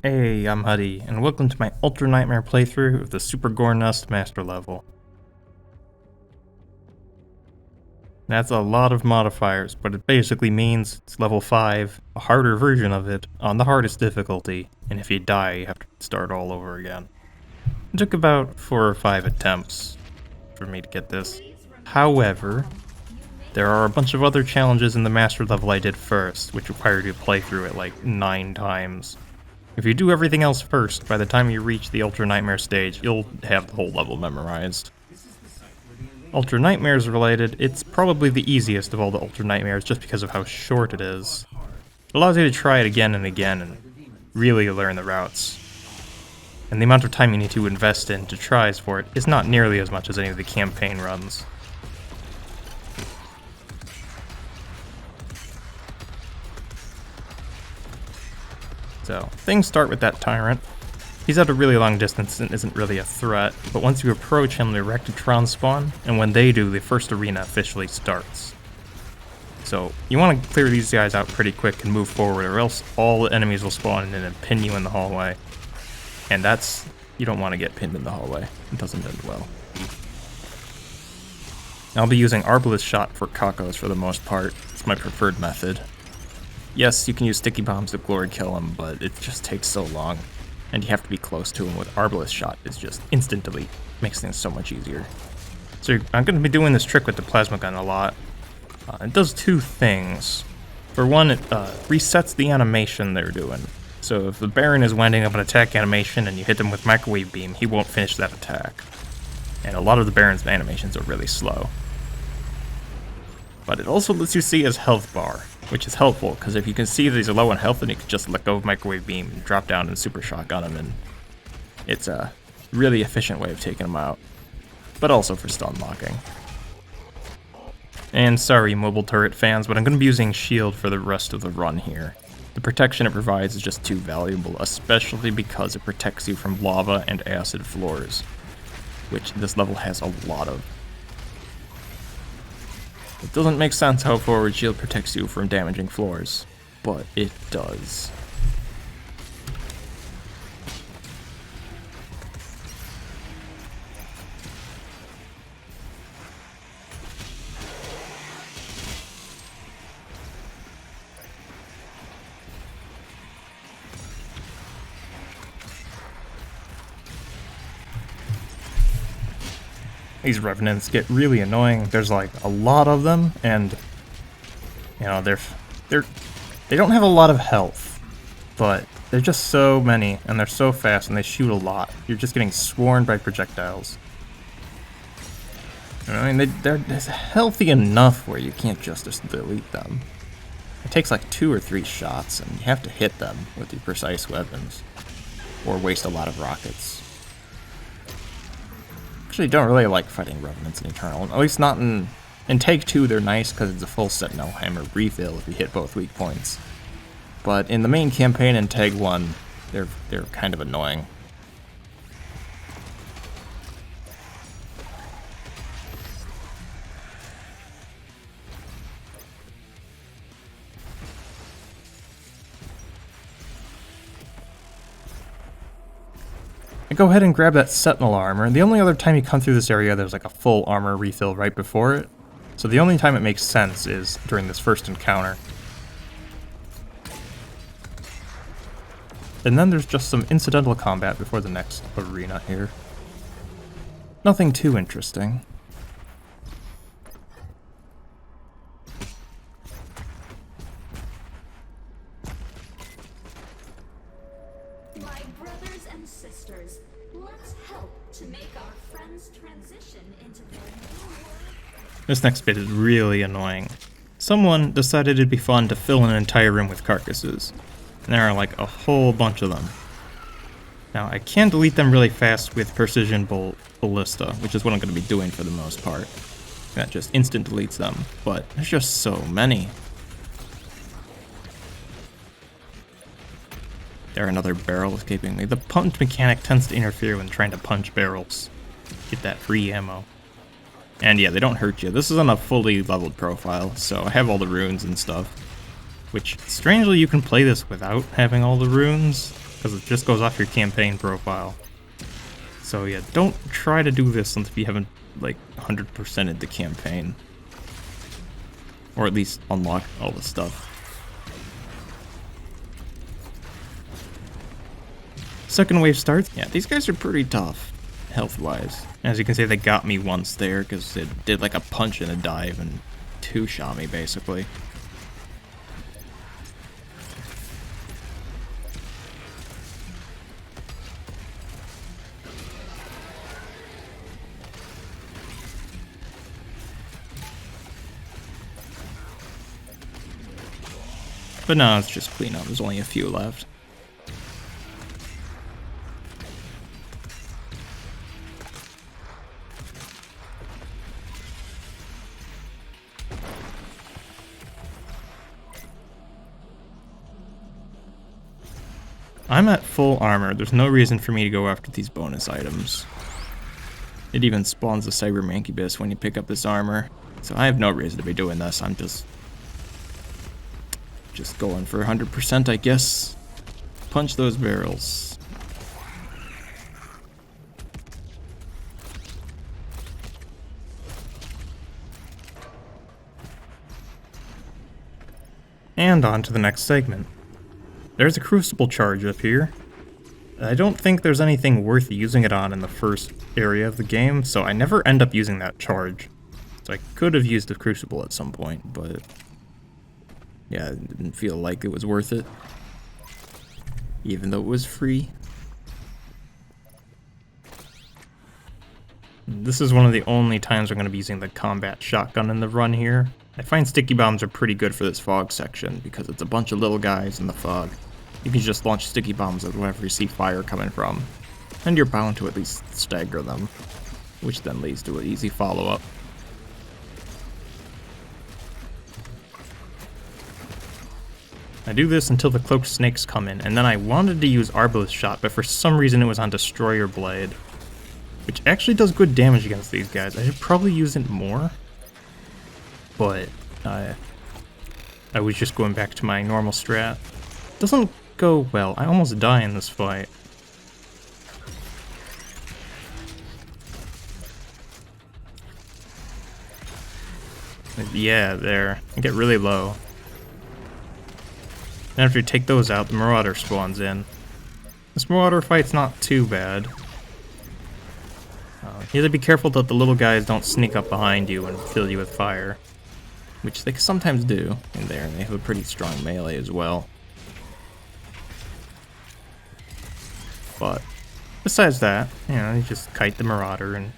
Hey, I'm Huddy, and welcome to my Ultra Nightmare playthrough of the super-gore-nest master level. That's a lot of modifiers, but it basically means it's level 5, a harder version of it, on the hardest difficulty, and if you die, you have to start all over again. It took about 4 or 5 attempts for me to get this. However, there are a bunch of other challenges in the master level I did first, which required you to play through it like 9 times. If you do everything else first, by the time you reach the Ultra Nightmare stage, you'll have the whole level memorized. Ultra Nightmares related, it's probably the easiest of all the Ultra Nightmares just because of how short it is. It allows you to try it again and again and really learn the routes. And the amount of time you need to invest into tries for it is not nearly as much as any of the campaign runs. So, things start with that tyrant. He's at a really long distance and isn't really a threat, but once you approach him, the Rectitron spawn, and when they do, the first arena officially starts. So, you want to clear these guys out pretty quick and move forward, or else all the enemies will spawn in and pin you in the hallway. And you don't want to get pinned in the hallway. It doesn't end well. I'll be using Arbalest Shot for Kakos for the most part. It's my preferred method. Yes, you can use sticky bombs to glory kill him, but it just takes so long. And you have to be close to him with Arbalest Shot. It's just instant delete. Makes things so much easier. So I'm going to be doing this trick with the plasma gun a lot. It does two things. For one, it resets the animation they're doing. So if the Baron is winding up an attack animation and you hit them with Microwave Beam, he won't finish that attack. And a lot of the Baron's animations are really slow. But it also lets you see his health bar, which is helpful, because if you can see that he's low on health, then you can just let go of Microwave Beam and drop down and super shotgun him, and it's a really efficient way of taking him out, but also for stun locking. And sorry, mobile turret fans, but I'm going to be using shield for the rest of the run here. The protection it provides is just too valuable, especially because it protects you from lava and acid floors, which this level has a lot of. It doesn't make sense how forward shield protects you from damaging floors, but it does. These revenants get really annoying. There's like a lot of them, and you know they don't have a lot of health, but they're just so many, and they're so fast, and they shoot a lot. You're just getting swarmed by projectiles. I mean, they're healthy enough where you can't just delete them. It takes like 2 or 3 shots, and you have to hit them with your precise weapons, or waste a lot of rockets. Actually don't really like fighting Revenants in Eternal, at least not in Take 2 they're nice because it's a full Sentinel Hammer refill if you hit both weak points. But in the main campaign in Tag 1, they're kind of annoying. I go ahead and grab that Sentinel armor, and the only other time you come through this area there's like a full armor refill right before it. So the only time it makes sense is during this first encounter. And then there's just some incidental combat before the next arena here. Nothing too interesting. My brothers and sisters, let's help to make our friends transition into their new world. This next bit is really annoying. Someone decided it'd be fun to fill an entire room with carcasses. And there are like a whole bunch of them. Now I can delete them really fast with Precision Ballista, which is what I'm going to be doing for the most part. That just instant deletes them, but there's just so many. There another barrel escaping me. The punch mechanic tends to interfere when trying to punch barrels. Get that free ammo. And yeah, they don't hurt you. This is on a fully leveled profile, so I have all the runes and stuff. Which, strangely, you can play this without having all the runes. because it just goes off your campaign profile. So yeah, don't try to do this until you haven't like 100%ed the campaign. Or at least unlock all the stuff. Second wave starts. Yeah, these guys are pretty tough, health-wise. As you can see, they got me once there because it did like a punch and a dive and two-shot me, basically. But no, it's just clean up. There's only a few left. I'm at full armor. There's no reason for me to go after these bonus items. It even spawns a cyber mancubus when you pick up this armor. So I have no reason to be doing this. I'm just going for 100%, I guess. Punch those barrels. And on to the next segment. There's a crucible charge up here. I don't think there's anything worth using it on in the first area of the game, so I never end up using that charge. So I could have used the crucible at some point, but yeah, it didn't feel like it was worth it, even though it was free. This is one of the only times I'm going to be using the combat shotgun in the run here. I find sticky bombs are pretty good for this fog section because it's a bunch of little guys in the fog. You can just launch sticky bombs at wherever you see fire coming from, and you're bound to at least stagger them, which then leads to an easy follow-up. I do this until the cloaked snakes come in, and then I wanted to use Arbalest shot, but for some reason it was on Destroyer Blade, which actually does good damage against these guys. I should probably use it more, but I was just going back to my normal strat. Doesn't go well. I almost die in this fight. Yeah, there. I get really low. Then after you take those out, the Marauder spawns in. This Marauder fight's not too bad. You have to be careful that the little guys don't sneak up behind you and fill you with fire, which they sometimes do in there, and they have a pretty strong melee as well. But besides that, you know, you just kite the Marauder and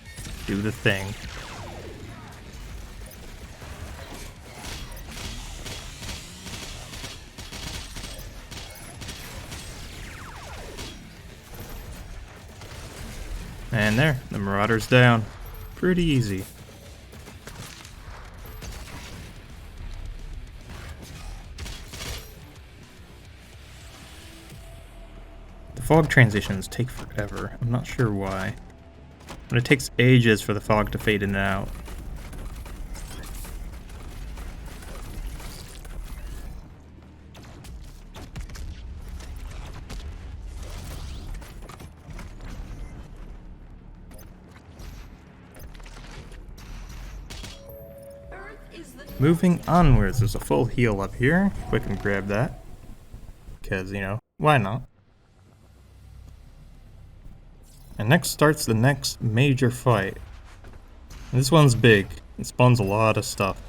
do the thing. And there, the Marauder's down. Pretty easy. The fog transitions take forever. I'm not sure why. But it takes ages for the fog to fade in and out. Moving onwards, there's a full heal up here. Quick and grab that. Because, you know, why not? And next starts the next major fight. And this one's big. It spawns a lot of stuff.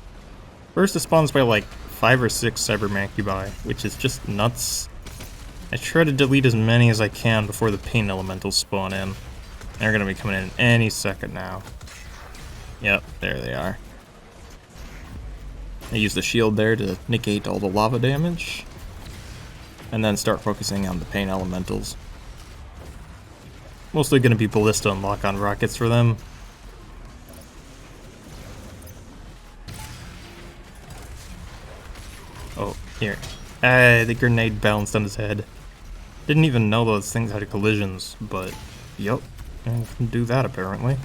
First it spawns by like 5 or 6 cyber mancubi, which is just nuts. I try to delete as many as I can before the pain elementals spawn in. They're gonna be coming in any second now. Yep, there they are. I use the shield there to negate all the lava damage, and then start focusing on the pain elementals. Mostly going to be ballista and lock-on rockets for them. Oh, here. Ah, the grenade bounced on his head. Didn't even know those things had collisions, but yep, I can do that apparently.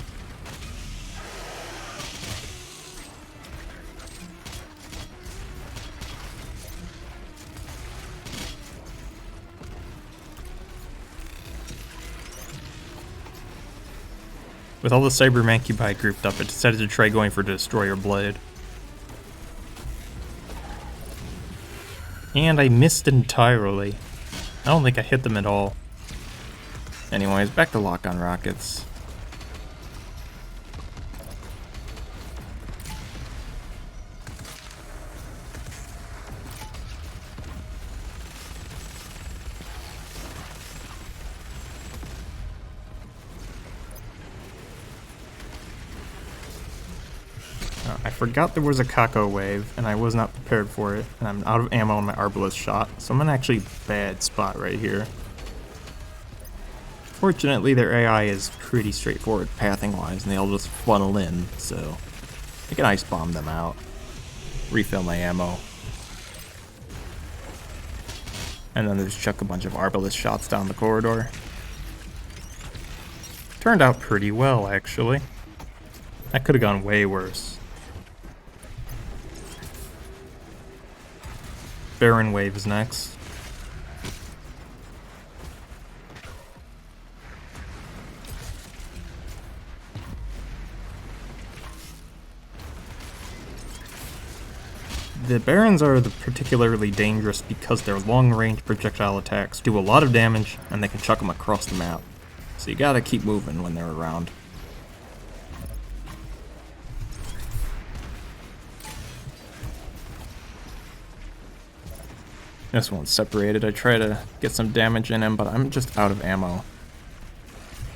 With all the Cybermancubi grouped up, it decided to try going for Destroyer Blade. And I missed entirely. I don't think I hit them at all. Anyways, back to lock-on rockets. I forgot there was a Kako wave, and I was not prepared for it, and I'm out of ammo on my Arbalest shot, so I'm in actually a bad spot right here. Fortunately, their AI is pretty straightforward pathing-wise, and they all just funnel in, so I can ice bomb them out, refill my ammo, and then just chuck a bunch of Arbalest shots down the corridor. Turned out pretty well, actually. That could have gone way worse. Baron Wave is next. The Barons are particularly dangerous because their long-range projectile attacks do a lot of damage and they can chuck them across the map. So you gotta keep moving when they're around. This one's separated. I try to get some damage in him, but I'm just out of ammo.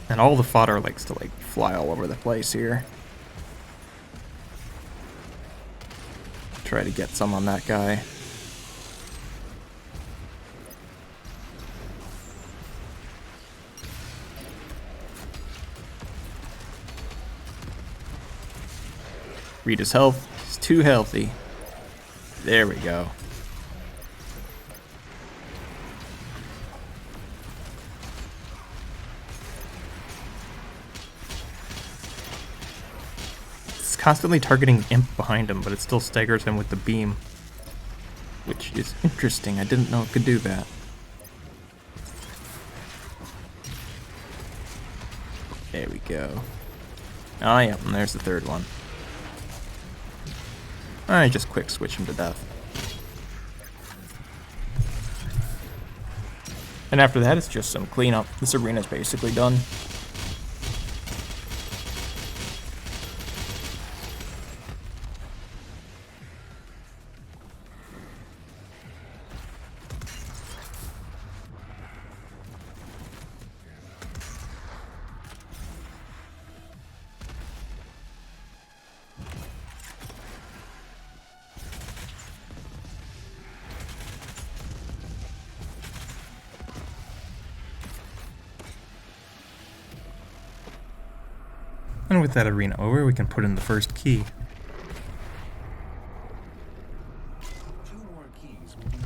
And all the fodder likes to fly all over the place here. Try to get some on that guy. Read his health. He's too healthy. There we go. Constantly targeting Imp behind him, but it still staggers him with the beam. Which is interesting, I didn't know it could do that. There we go. Oh yeah, and there's the third one. I just quick switch him to death. And after that, it's just some cleanup. This arena's basically done. And with that arena over, we can put in the first key.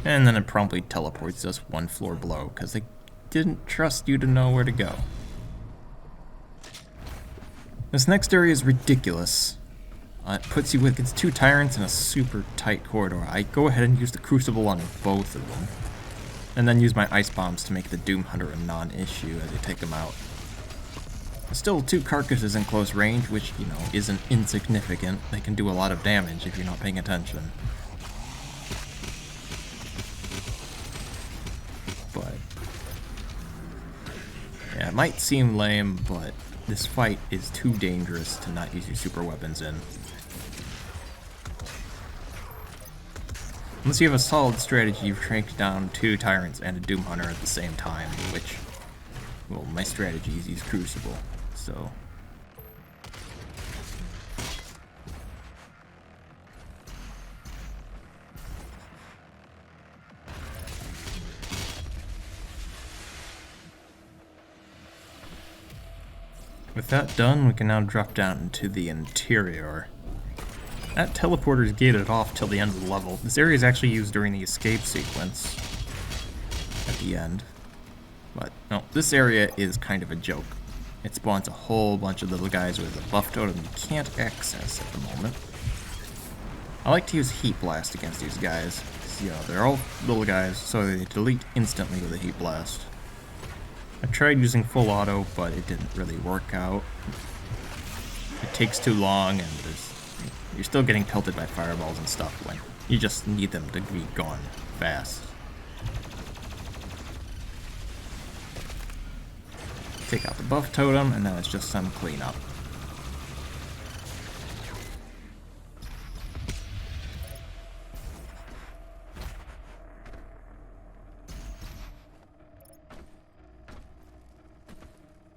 And then it promptly teleports us one floor below, because they didn't trust you to know where to go. This next area is ridiculous. It puts you with its two tyrants in a super tight corridor. I go ahead and use the Crucible on both of them. And then use my ice bombs to make the Doom Hunter a non-issue as I take them out. Still two carcasses in close range, which, you know, isn't insignificant. They can do a lot of damage if you're not paying attention. But yeah, it might seem lame, but this fight is too dangerous to not use your super weapons in. Unless you have a solid strategy, you've tracked down two tyrants and a Doom Hunter at the same time, which, well, my strategy is use Crucible. So with that done, we can now drop down into the interior. That teleporter is gated off till the end of the level. This area is actually used during the escape sequence at the end. But no, this area is kind of a joke. It spawns a whole bunch of little guys with a buff totem you can't access at the moment. I like to use Heat Blast against these guys. You know, they're all little guys, so they delete instantly with a Heat Blast. I tried using full auto, but it didn't really work out. it takes too long, and you're still getting pelted by fireballs and stuff when you just need them to be gone fast. Take out the buff totem, and then it's just some cleanup.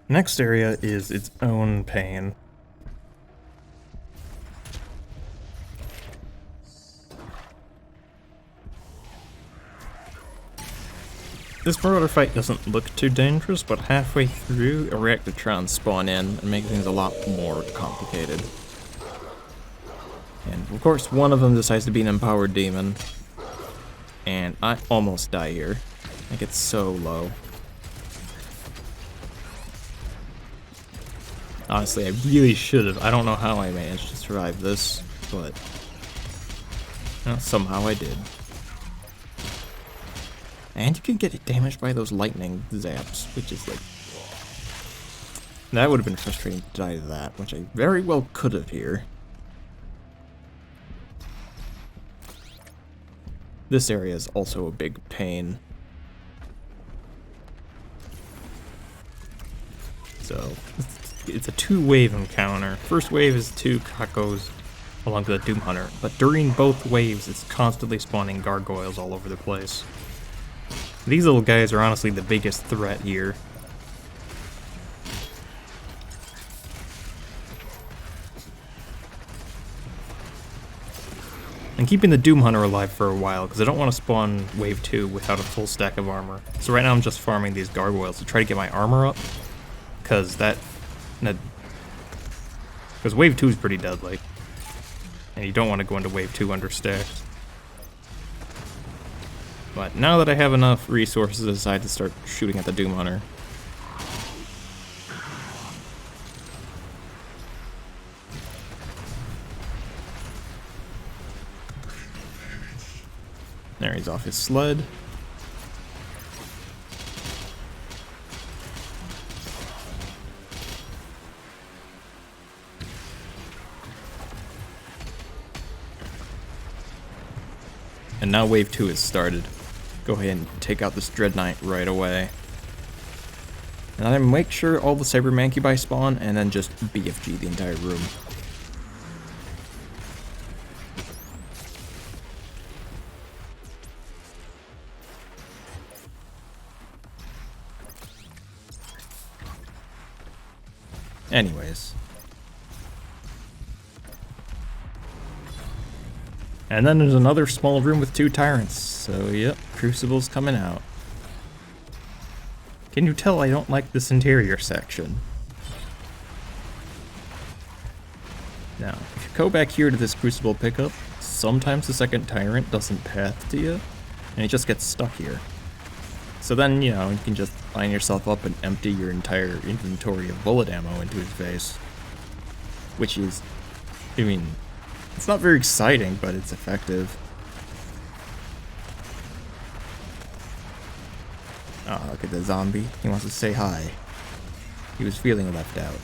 Next area is its own pain. This marauder fight doesn't look too dangerous, but halfway through, a reactotron spawn in and make things a lot more complicated. And of course, one of them decides to be an empowered demon, and I almost die here. I get so low. Honestly, I really should have. I don't know how I managed to survive this, but somehow I did. And you can get damaged by those lightning zaps, which is like... That would have been frustrating to die to that, which I very well could have here. This area is also a big pain. So, it's a two-wave encounter. First wave is 2 Kakos along with the Doom Hunter, but during both waves it's constantly spawning gargoyles all over the place. These little guys are honestly the biggest threat here. I'm keeping the Doom Hunter alive for a while because I don't want to spawn wave 2 without a full stack of armor. So right now I'm just farming these gargoyles to try to get my armor up, because wave 2 is pretty deadly, and you don't want to go into wave 2 understacked. But now that I have enough resources, I decide to start shooting at the Doom Hunter. There, he's off his sled. And now wave 2 has started. Go ahead and take out this Dread Knight right away. And then make sure all the Cyber Mancubi spawn, and then just BFG the entire room. Anyways. And then there's another small room with 2 tyrants, so yep, Crucible's coming out. Can you tell I don't like this interior section? Now, if you go back here to this Crucible pickup, sometimes the second tyrant doesn't path to you, and it just gets stuck here. So then, you know, you can just line yourself up and empty your entire inventory of bullet ammo into his face. Which is, I mean, it's not very exciting, but it's effective. Oh, look at the zombie. He wants to say hi. He was feeling left out.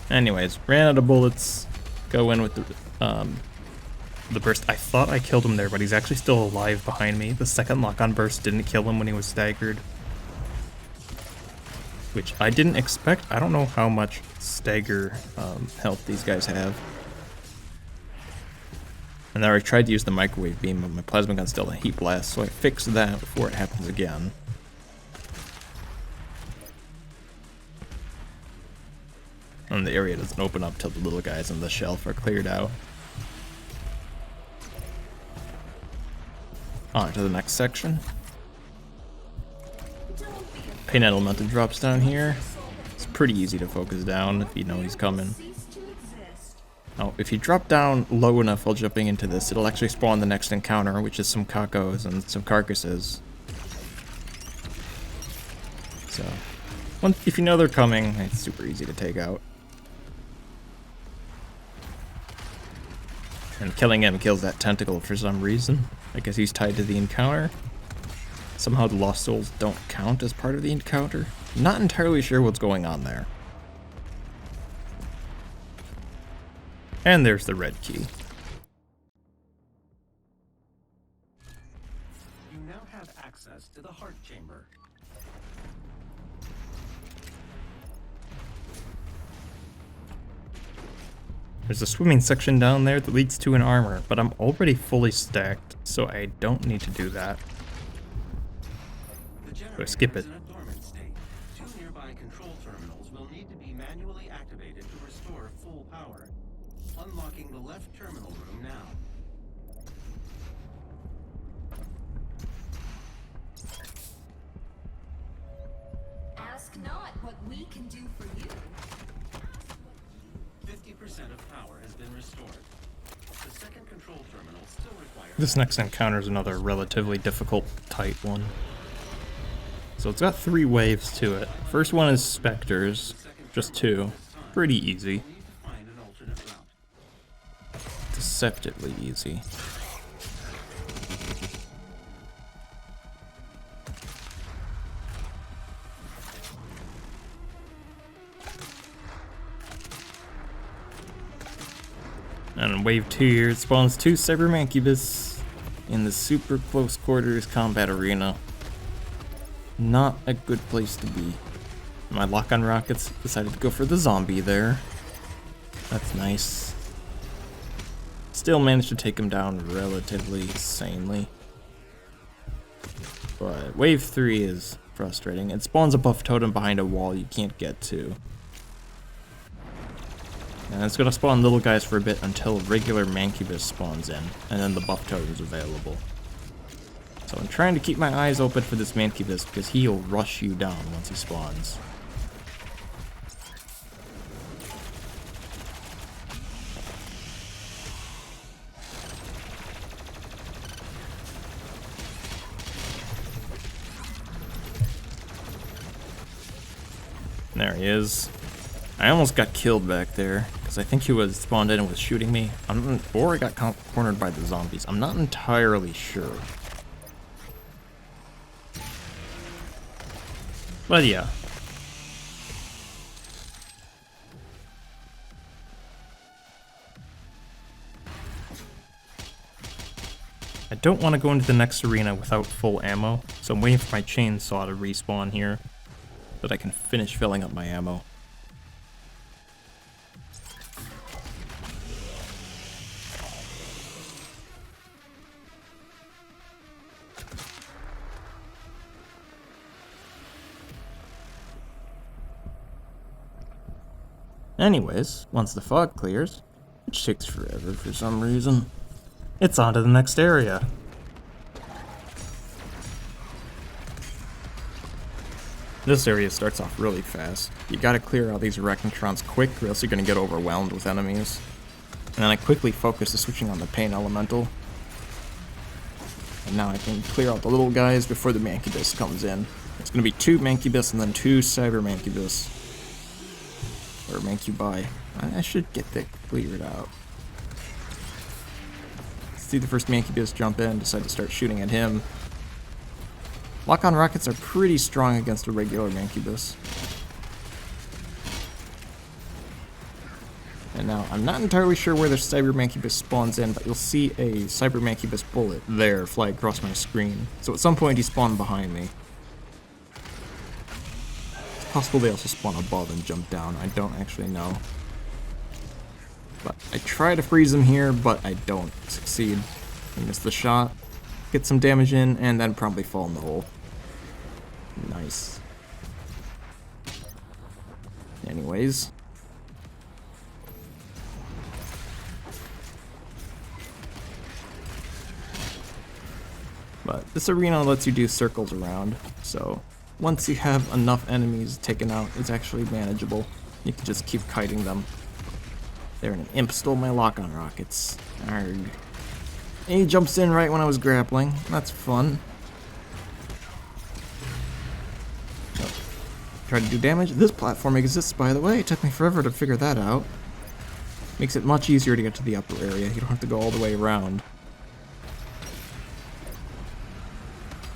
Anyways, ran out of bullets. Go in with the burst. I thought I killed him there, but he's actually still alive behind me. The second lock-on burst didn't kill him when he was staggered, which I didn't expect. I don't know how much stagger health these guys have. And then I tried to use the microwave beam, but my plasma gun's still a heat blast, so I fixed that before it happens again. And the area doesn't open up till the little guys on the shelf are cleared out. On to the next section. Pain Elemental drops down here. It's pretty easy to focus down if you know he's coming. Oh, if you drop down low enough while jumping into this, it'll actually spawn the next encounter, which is some Kakos and some carcasses. So, if you know they're coming, it's super easy to take out. And killing him kills that tentacle for some reason. I guess he's tied to the encounter. Somehow the lost souls don't count as part of the encounter. Not entirely sure what's going on there. And there's the red key. You now have access to the heart chamber. There's a swimming section down there that leads to an armor, but I'm already fully stacked, so I don't need to do that. So I skip it. In a dormant state. 2 nearby control terminals will need to be manually activated to restore full power. Unlocking the left terminal room now. Ask not what we can do for you. 50% of power has been restored. The second control terminal still requires... This next encounter is another relatively difficult, tight one. So it's got 3 waves to it. First one is specters, just 2. Pretty easy. Need to find an alternate route. Deceptively easy. And in wave 2 here, it spawns 2 cybermancubus in the super close quarters combat arena. Not a good place to be. My lock-on rockets decided to go for the zombie there. That's nice. Still managed to take him down relatively sanely. But wave 3 is frustrating. It spawns a buff totem behind a wall you can't get to. And it's gonna spawn little guys for a bit until regular mancubus spawns in, and then the buff totem's available. So I'm trying to keep my eyes open for this mancubus because he'll rush you down once he spawns. There he is. I almost got killed back there because I think he was spawned in and was shooting me. Or I got cornered by the zombies. I'm not entirely sure. But yeah. I don't want to go into the next arena without full ammo, so I'm waiting for my chainsaw to respawn here, so that I can finish filling up my ammo. Anyways, once the fog clears, which takes forever for some reason, it's on to the next area. This area starts off really fast. You gotta clear out these arachnotrons quick or else you're gonna get overwhelmed with enemies. And then I quickly focus to switching on the pain elemental. And now I can clear out the little guys before the mancubus comes in. It's gonna be 2 mancubus and then 2 cyber mancubus. Or mancubi. I should get that cleared out. See the first mancubus jump in, decide to start shooting at him. Lock-on rockets are pretty strong against a regular mancubus. And now, I'm not entirely sure where the cyber mancubus spawns in, but you'll see a cyber mancubus bullet there fly across my screen. So at some point he spawned behind me. Possible they also spawn above and jump down, I don't actually know. But I try to freeze them here, but I don't succeed. I miss the shot, get some damage in, and then probably fall in the hole. Nice. Anyways. But this arena lets you do circles around, so once you have enough enemies taken out, it's actually manageable. You can just keep kiting them. There, and an imp stole my lock-on rockets. Arrgh. And he jumps in right when I was grappling. That's fun. So, try to do damage. This platform exists, by the way. It took me forever to figure that out. Makes it much easier to get to the upper area. You don't have to go all the way around.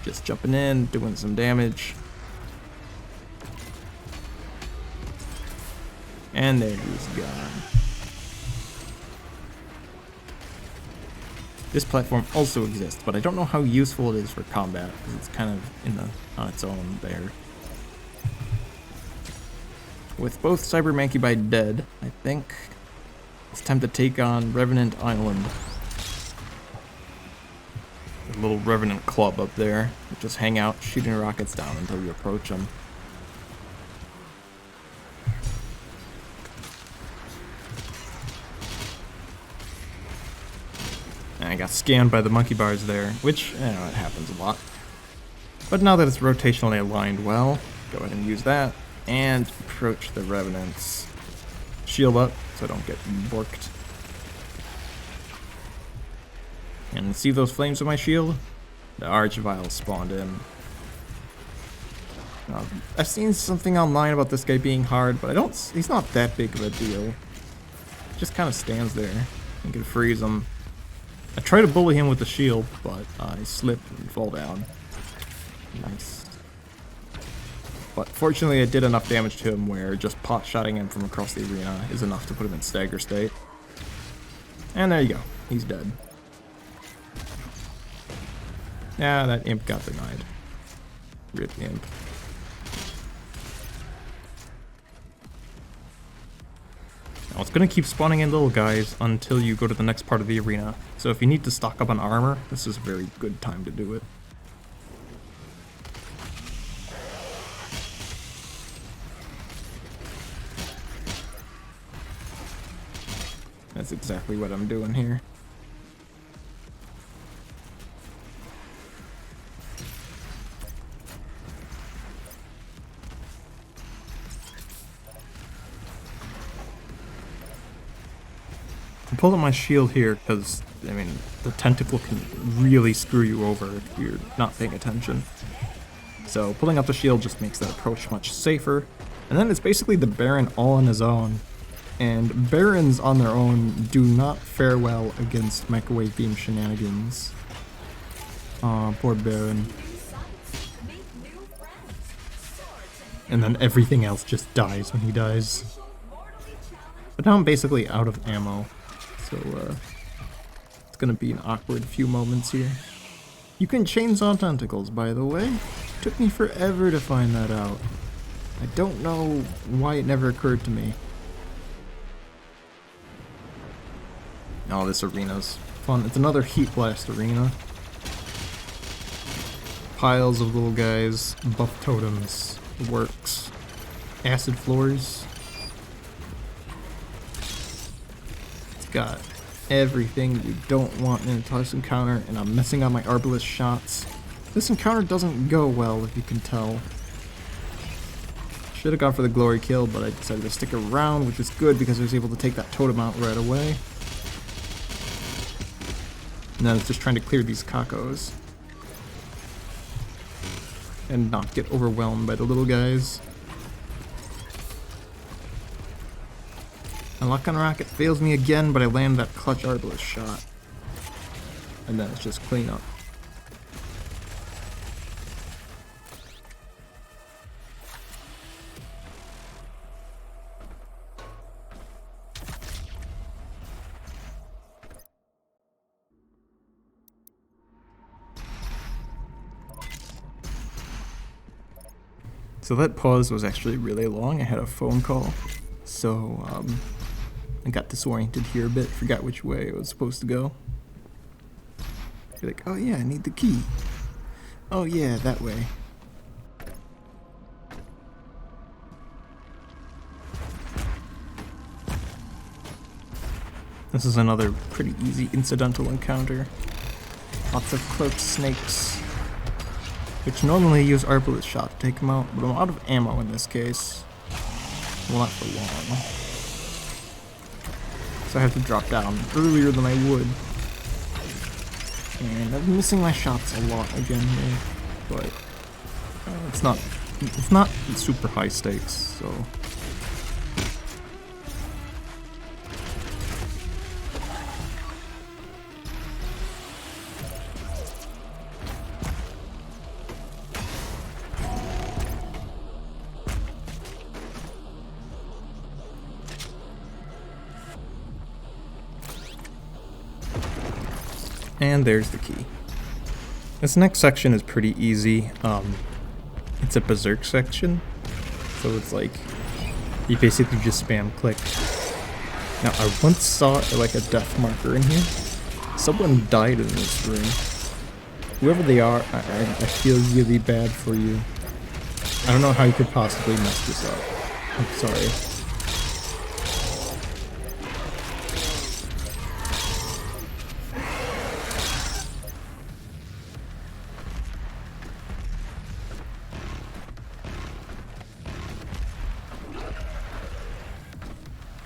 Just jumping in, doing some damage. And there he's gone. This platform also exists, but I don't know how useful it is for combat, because it's kind of on its own there. With both Cybermancubi dead, I think it's time to take on Revenant Island. A little Revenant club up there. Just hang out, shooting rockets down until you approach them. And I got scanned by the monkey bars there, which, you know, it happens a lot. But now that it's rotationally aligned well, go ahead and use that. And approach the Revenants. Shield up so I don't get borked. And see those flames of my shield? The Archvile spawned in. I've seen something online about this guy being hard, but he's not that big of a deal. He just kind of stands there. You can freeze him. I try to bully him with the shield, but I slip and fall down. Nice. But fortunately I did enough damage to him where just pot-shotting him from across the arena is enough to put him in stagger state. And there you go. He's dead. Yeah, that imp got denied. Rip imp. Now it's gonna keep spawning in little guys until you go to the next part of the arena. So if you need to stock up on armor, this is a very good time to do it. That's exactly what I'm doing here. I pulled up my shield here because, I mean, the tentacle can really screw you over if you're not paying attention. So pulling up the shield just makes that approach much safer. And then it's basically the Baron all on his own. And Barons on their own do not fare well against microwave beam shenanigans. Aw, poor Baron. And then everything else just dies when he dies. But now I'm basically out of ammo. So, it's gonna be an awkward few moments here. You can chainsaw tentacles, by the way. Took me forever to find that out. I don't know why it never occurred to me. Oh, this arena's fun. It's another Heat Blast arena. Piles of little guys, buff totems, works, acid floors. It's got everything you don't want in a TARS encounter, and I'm messing on my Arbalest shots. This encounter doesn't go well, if you can tell. Should have gone for the glory kill, but I decided to stick around, which is good because I was able to take that totem out right away. And then it's just trying to clear these cacos. And not get overwhelmed by the little guys. My lock on rocket fails me again, but I land that clutch Arbalest shot. And then it's just clean up. So that pause was actually really long. I had a phone call, so I got disoriented here a bit, forgot which way I was supposed to go. You're like, oh yeah, I need the key. Oh yeah, that way. This is another pretty easy incidental encounter. Lots of cloaked snakes, which normally use Arbalest shot to take them out, but I'm out of ammo in this case. Well, not for long. So I have to drop down earlier than I would. And I'm missing my shots a lot again here, but it's not super high stakes, so. And there's the key. This next section is pretty easy. It's a berserk section, so it's like you basically just spam click. Now I once saw like a death marker in here. Someone died in this room. Whoever they are, I feel really bad for you. I don't know how you could possibly mess this up. I'm sorry.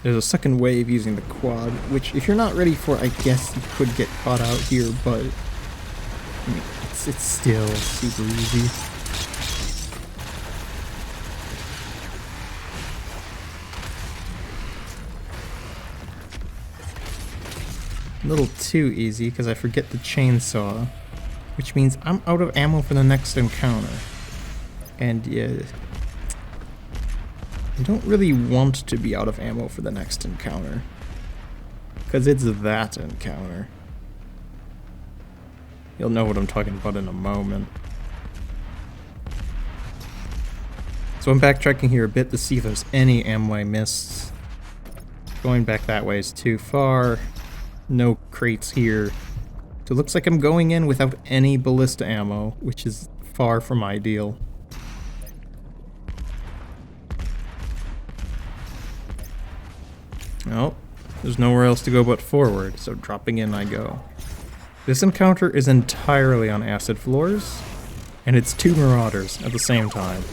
There's a second wave using the quad, which if you're not ready for, I guess you could get caught out here, but I mean, it's still super easy. A little too easy because I forget the chainsaw, which means I'm out of ammo for the next encounter. And yeah, I don't really want to be out of ammo for the next encounter, because it's that encounter. You'll know what I'm talking about in a moment. So I'm backtracking here a bit to see if there's any ammo I missed. Going back that way is too far. No crates here. So it looks like I'm going in without any ballista ammo, which is far from ideal. Oh, there's nowhere else to go but forward, so dropping in I go. This encounter is entirely on acid floors, and it's two marauders at the same time.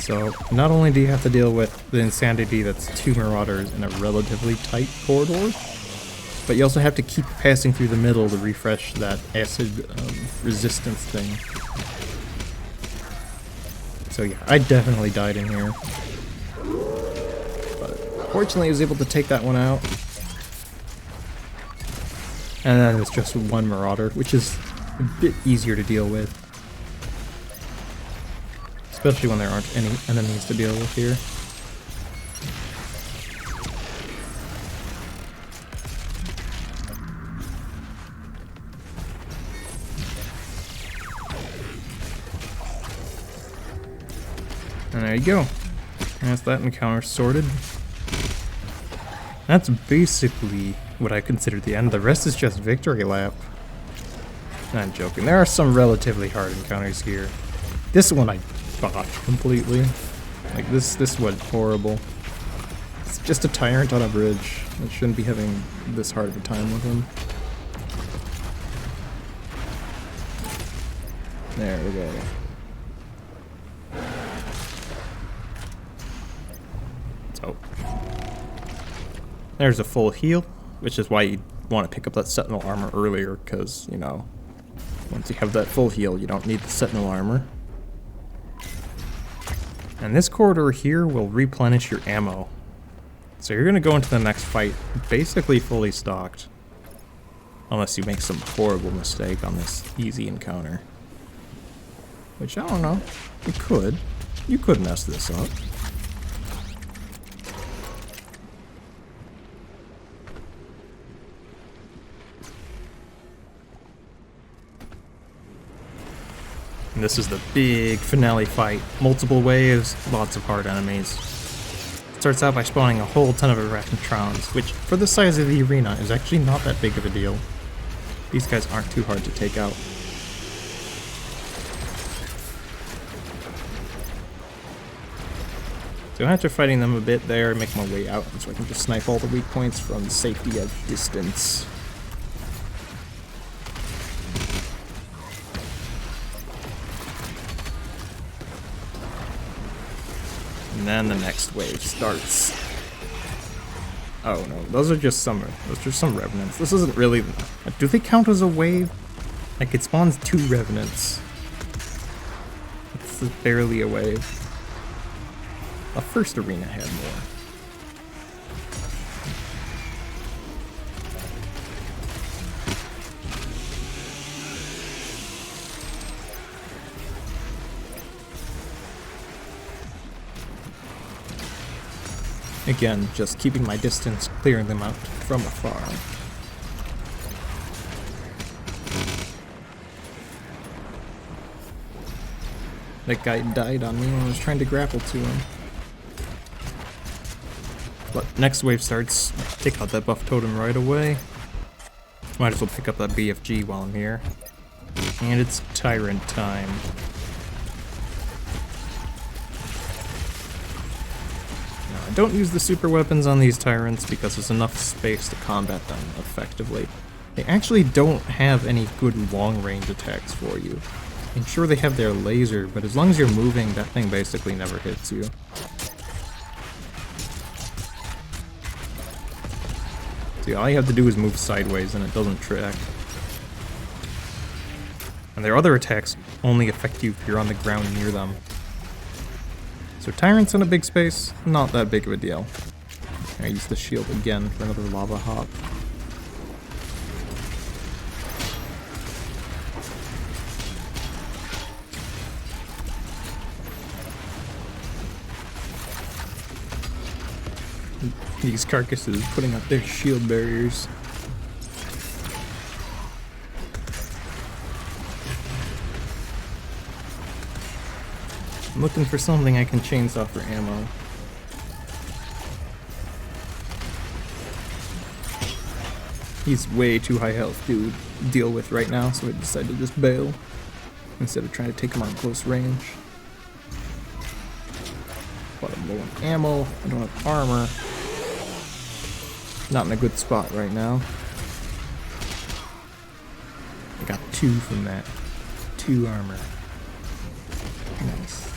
So not only do you have to deal with the insanity that's two marauders in a relatively tight corridor, but you also have to keep passing through the middle to refresh that acid resistance thing. So yeah, I definitely died in here. Fortunately, I was able to take that one out. And then it's just one marauder, which is a bit easier to deal with. Especially when there aren't any enemies to deal with here. And there you go. That's that encounter sorted. That's basically what I consider the end. The rest is just victory lap. I'm joking. There are some relatively hard encounters here. This one I botched completely. Like this went horrible. It's just a tyrant on a bridge. I shouldn't be having this hard of a time with him. There we go. So there's a full heal, which is why you want to pick up that sentinel armor earlier, because, you know, once you have that full heal, you don't need the sentinel armor. And this corridor here will replenish your ammo. So you're going to go into the next fight basically fully stocked. Unless you make some horrible mistake on this easy encounter. Which, I don't know, you could. You could mess this up. And this is the big finale fight. Multiple waves, lots of hard enemies. It starts out by spawning a whole ton of arachnotrons, which, for the size of the arena, is actually not that big of a deal. These guys aren't too hard to take out. So after fighting them a bit there, I make my way out so I can just snipe all the weak points from the safety of distance. And then the next wave starts. Oh no, those are just some revenants. This isn't really... Do they count as a wave? Like, it spawns 2 revenants. It's barely a wave. The first arena had more. Again, just keeping my distance, clearing them out from afar. That guy died on me when I was trying to grapple to him. But next wave starts, take out that buff totem right away. Might as well pick up that BFG while I'm here. And it's Tyrant time. Now, I don't use the super weapons on these Tyrants because there's enough space to combat them effectively. They actually don't have any good long-range attacks for you. I'm sure they have their laser, but as long as you're moving, that thing basically never hits you. See, all you have to do is move sideways and it doesn't track. And their other attacks only affect you if you're on the ground near them. So Tyrants in a big space, not that big of a deal. I use the shield again for another lava hop. These carcasses putting up their shield barriers. I'm looking for something I can chainsaw for ammo. He's way too high health to deal with right now, so I decided to just bail instead of trying to take him on close range. But I'm low on ammo, I don't have armor. Not in a good spot right now. I got 2 from that. 2 armor. Nice.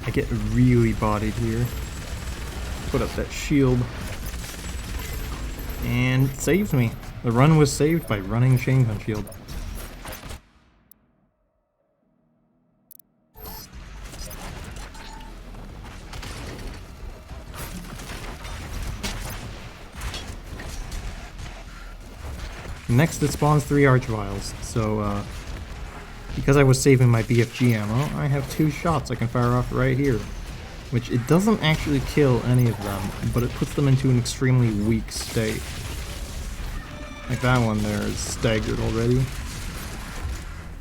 I get really bodied here. Put up that shield. And it saved me. The run was saved by running chain gun shield. Next it spawns 3 archviles, so because I was saving my BFG ammo, I have 2 shots I can fire off right here. Which it doesn't actually kill any of them, but it puts them into an extremely weak state. Like that one there is staggered already.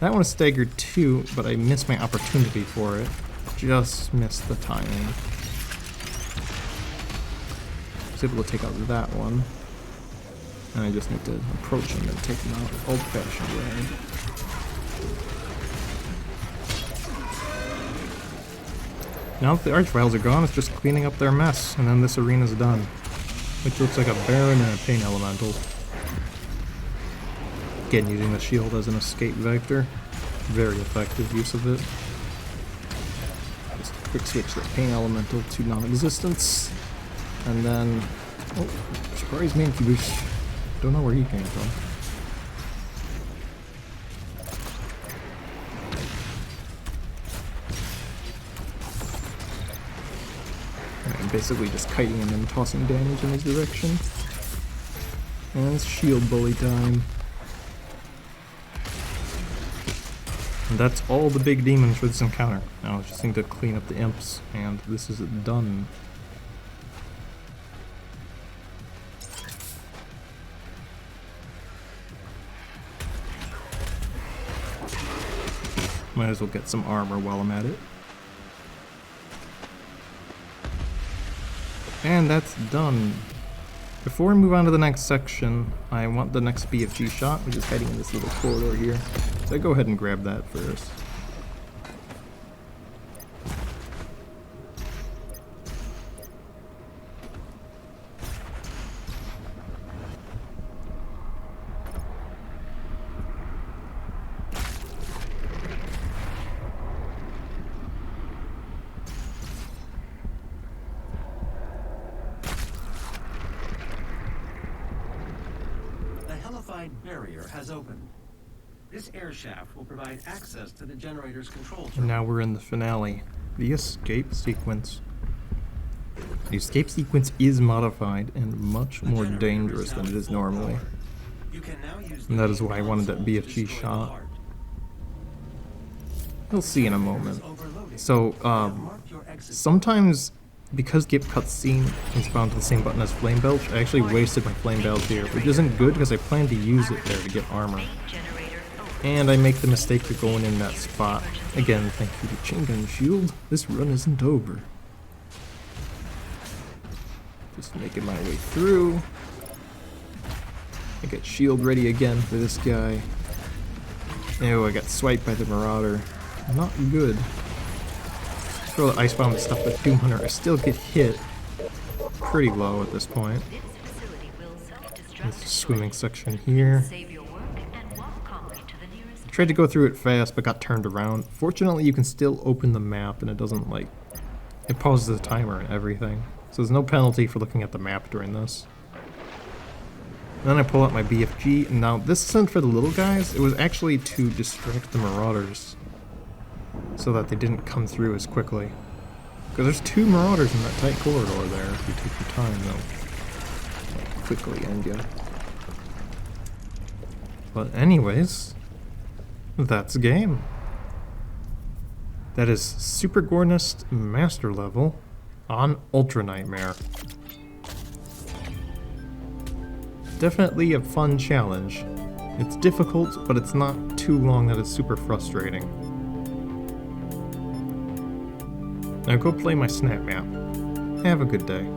That one is staggered too, but I missed my opportunity for it. Just missed the timing. I was able to take out that one. And I just need to approach him and take him out the old-fashioned way. Now that the archviles are gone, it's just cleaning up their mess, and then this arena's done. Which looks like a Baron and a Pain Elemental. Again, using the shield as an escape vector. Very effective use of it. Just quick switch the Pain Elemental to non-existence. And then... oh, surprise Mancubus. Don't know where he came from. I'm basically just kiting him and tossing damage in his direction. And it's shield bully time. And that's all the big demons for this encounter. Now I just need to clean up the imps, and this is done. Might as well get some armor while I'm at it. And that's done. Before we move on to the next section, I want the next BFG shot, which is heading in this little corridor here. So I go ahead and grab that first. Barrier has opened. This air shaft will provide access to the generator's control And terminal. now we're in the finale, the escape sequence. The escape sequence is modified and much The more generator dangerous now than it is full normally. power. You can now use And the that is why I wanted that console to BFG destroy the shot. heart. You'll see in a Is moment. overloaded. So, Mark your exit. sometimes, because Gip Cutscene is bound to the same button as Flame Belch, I actually wasted my Flame Belch here, which isn't good because I plan to use it there to get armor. And I make the mistake of going in that spot. Again, thank you to Chain Gun Shield. This run isn't over. Just making my way through. I get shield ready again for this guy. Oh, I got swiped by the Marauder. Not good. Throw the Ice Bomb and stuff with Doom Hunter. I still get hit pretty low at this point. There's a swimming section here. I tried to go through it fast but got turned around. Fortunately, you can still open the map and it doesn't like... It pauses the timer and everything. So there's no penalty for looking at the map during this. Then I pull out my BFG, and now this isn't for the little guys, it was actually to distract the Marauders so that they didn't come through as quickly. Because there's 2 Marauders in that tight corridor there, if you take your time, they'll quickly end you. But anyways, that's game. That is Super-gore-nest Master Level on Ultra Nightmare. Definitely a fun challenge. It's difficult, but it's not too long that it's super frustrating. Now go play my snap map. Have a good day.